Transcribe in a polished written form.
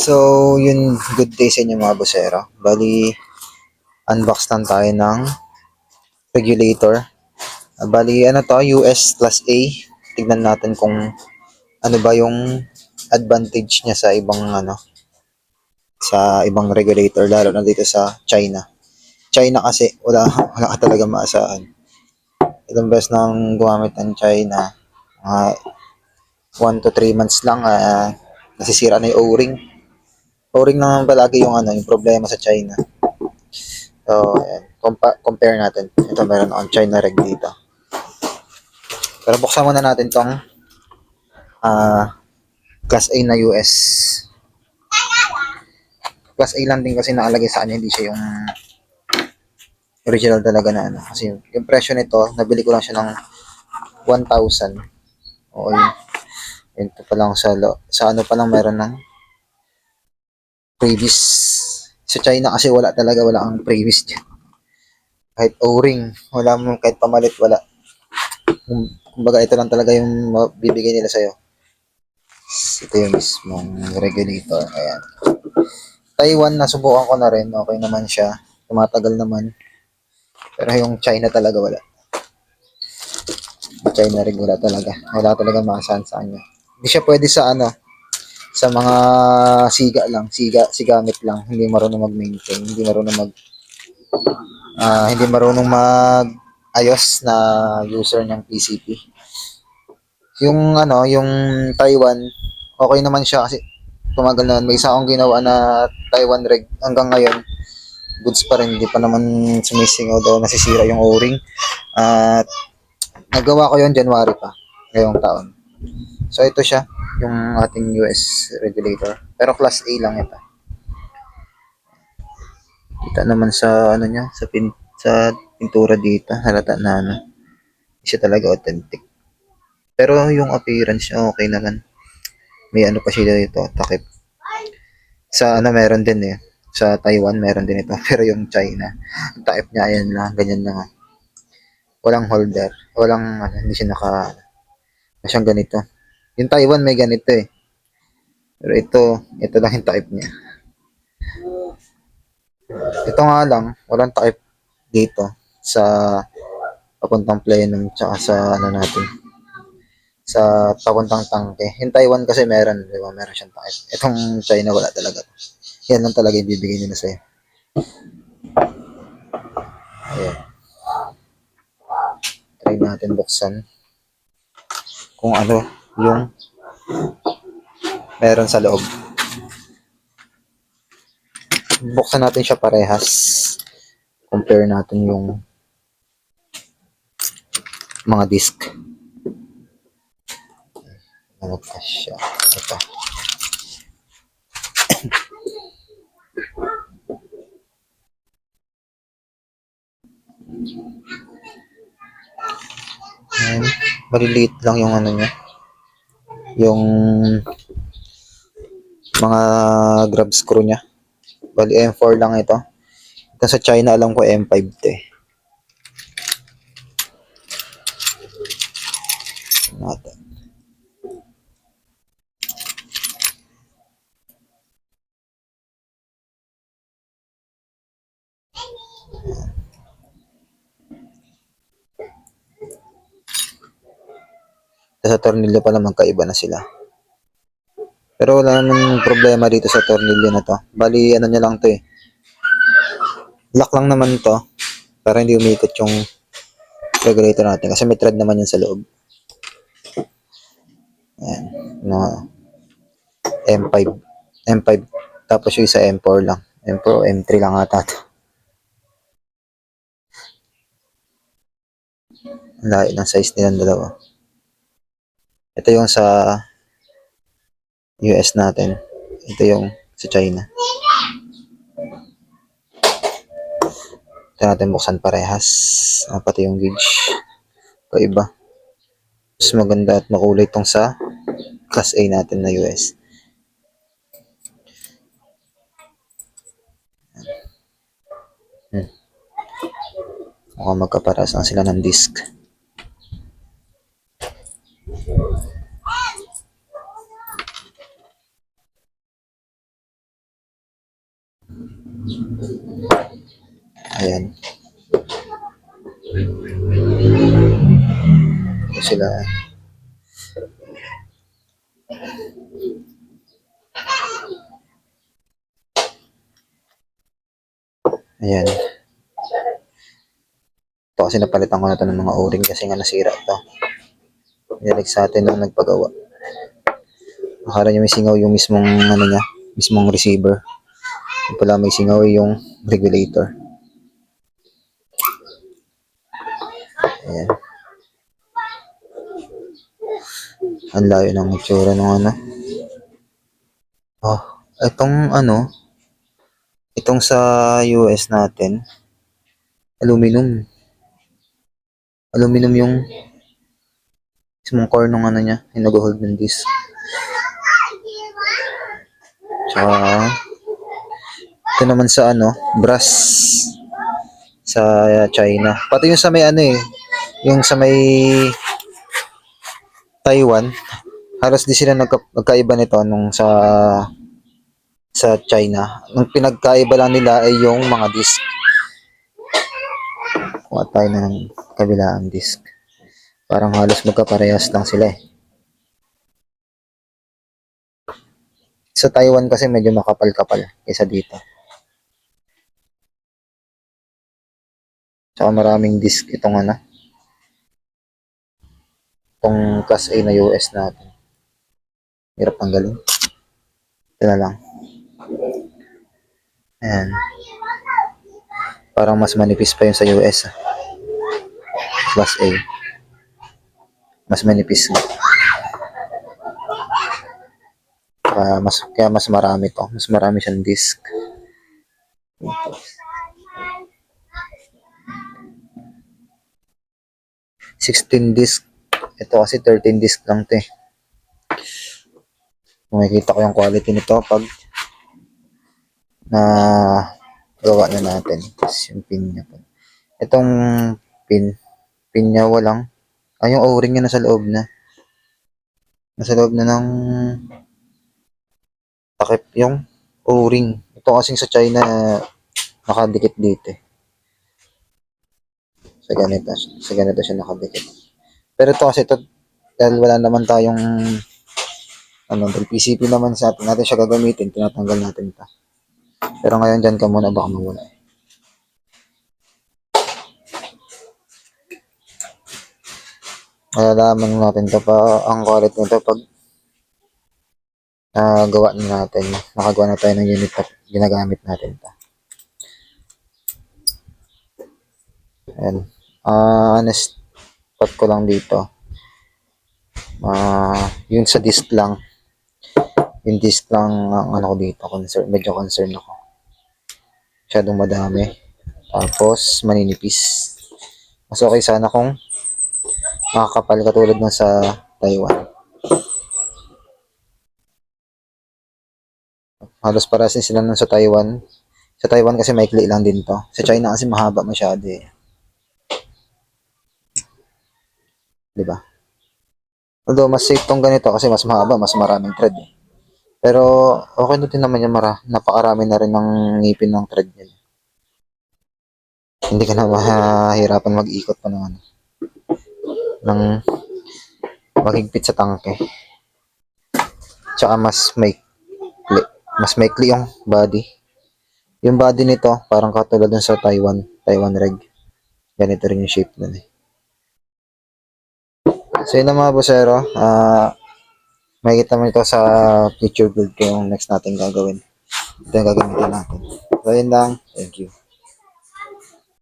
So, yun, good day sa inyo mga busero. Bali, unbox lang tayo ng regulator. Bali, ano to, US Class A. Tignan natin kung ano ba yung advantage niya sa ibang sa ibang regulator, lalo na dito sa China. China kasi, wala ka talaga maasahan. Ilang beses nang gumamit ng China, mga 1 to 3 months lang, nasisira na yung O-ring. O-ring naman palagi yung problema sa China. So, ayan. Compare natin. Ito meron akong China reg dito. Pero buksan muna natin tong Class A na US. Class A lang din kasi nakalagay sa kanya, hindi siya yung original talaga na ano. Kasi yung presyo nito, nabili ko lang siya ng 1,000. O yun pa lang sa ano pa lang meron ng previous. Sa China kasi wala ang previous dyan. Kahit O-ring, wala mo, kahit pamalit, wala. Kumbaga ito lang talaga yung bibigay nila sa'yo. Ito yung mismong regulator. Ayan. Taiwan, nasubukan ko na rin. Okay naman siya. Tumatagal naman. Pero yung China talaga wala. China rin wala talaga. Wala talaga maasahan sa kanya. Hindi siya pwede sa sa mga siga lang. Sigamit lang. Hindi marunong mag-maintain. Hindi marunong mag ayos na user ng PCP. Yung Taiwan, okay naman siya kasi tumagal na. May isa akong ginawa na Taiwan reg hanggang ngayon. Goods pa rin, hindi pa naman sumisingaw daw, nasisira yung O-ring. At nagawa ko yon January pa, ngayong taon. So ito siya, yung ating US regulator. Pero class A lang ito. Kita naman sa niya, sa pintura dito, halata na siya talaga authentic. Pero yung appearance niya okay naman. May ano pa siya dito, takip. Sa meron din eh. Sa Taiwan meron din ito. Pero yung China, ang takip niya ayan lang, ganyan lang. Walang holder. Hindi siya na siyang ganito. Yung Taiwan may ganito eh. Pero ito lang yung type niya. Ito nga lang, walang type dito sa papuntang plenum tsaka sa natin. Sa papuntang tangke. Yung Taiwan kasi meron, di ba? Meron siyang type. Itong China wala talaga. Yan lang talaga yung bibigay nila sa'yo. Ayan. Try natin buksan. Kung ano yung meron sa loob. Buksan natin siya parehas. Compare natin yung mga disc. Ano pa siya? Ito. Ayan. Maliliit lang yung niya. Yung mga grab screw niya. Bali M4 lang ito. Ito sa China alam ko M5 to eh. Natin. Sa tornilyo pala magkaiba na sila. Pero wala naman problema dito sa tornilyo na to. Bali ano niya lang to eh. Lock lang naman to para hindi umikot yung regulator natin kasi may thread naman yan sa loob. Ayan. Mga M5. M5. Tapos yung isa M4 lang. M4 o M3 lang ata to. Ang layo ng size nilang dalawa. Ito yung sa US natin. Ito yung sa China. Ito natin buksan parehas. Pati yung gauge. Iba. Mas maganda at makulay itong sa Class A natin na US. Mukhang magkaparas lang sila ng disc. Ayan. Ito sila. Ayan. Ito kasi napalitan ko na ito ng mga o-ring kasi nga nasira ito. Nilag sa atin nung nagpagawa. Akala niya may singaw yung mismong ano niya, mismong receiver. Yung pala may singaw yung regulator. Ayan. Ang layo ng itsura ng ano. Oh, itong ano, itong sa US natin, aluminum. Aluminum yung mismong core nung ano niya, yung nag-hold ng disc. Tsaka, ito naman sa ano, brass sa China. Pati yung sa may ano eh, yung sa may Taiwan, halos di sila nagkaiba nito nung sa China. Ang pinagkaiba lang nila ay yung mga disc. Kuha tayo ng kabilang disc. Parang halos magkaparehas lang sila eh. Sa Taiwan kasi medyo makapal-kapal kaysa dito. Tsaka maraming disc itong ano. Itong Class A na US natin. Hirap tanggalin. Ito na lang. Ayan. Parang mas manipis pa yung sa US. Class A. Mas manipis. Kaya mas marami to. Mas marami siyang disc. 16 disc. Ito kasi 13 disc lang to eh. Makikita ko yung quality nito pag na gawa na natin. Tapos yung pin niya po. Itong pin niya walang, yung o-ring niya nasa loob na. Nasa loob na ng takip yung o-ring. Ito kasing sa China, nakadikit dito eh. Sa ganito siya nakadikit. Pero ito kasi ito, dahil wala naman tayong dahil PCP naman sa atin, natin siya gagamitin, tinatanggal natin ito. Pero ngayon dyan ka muna, baka mawala. Malalaman natin ito pa, ang quality nito pag gawa na natin. Nakagawa na tayo ng unit at ginagamit natin ito. Ayan. Honest thought ko lang dito. Yun sa disc lang. Yung disc lang ang ano ko dito. Medyo concern ako. Masyadong madami. Tapos maninipis. Mas okay sana kung makakapal katulad ng sa Taiwan. Halos parasin sila nun sa Taiwan. Sa Taiwan kasi maikli lang din to. Sa China kasi mahaba masyado eh. Diba? Although mas safe tong ganito kasi mas mahaba, mas maraming thread eh. Pero okay na din naman yan, napakarami na rin ng ngipin ng thread niya. Hindi ka na mahirapan mag-ikot pa ng maghigpit sa tangke. Tsaka mas maikli yung body. Yung body nito, parang katulad dun sa Taiwan Reg. Ganito rin yung shape nun eh. So yun na mga busero. Makikita mo ito sa future build ko yung next natin gagawin. Ito yung gagamitin natin. So yun lang. Thank you.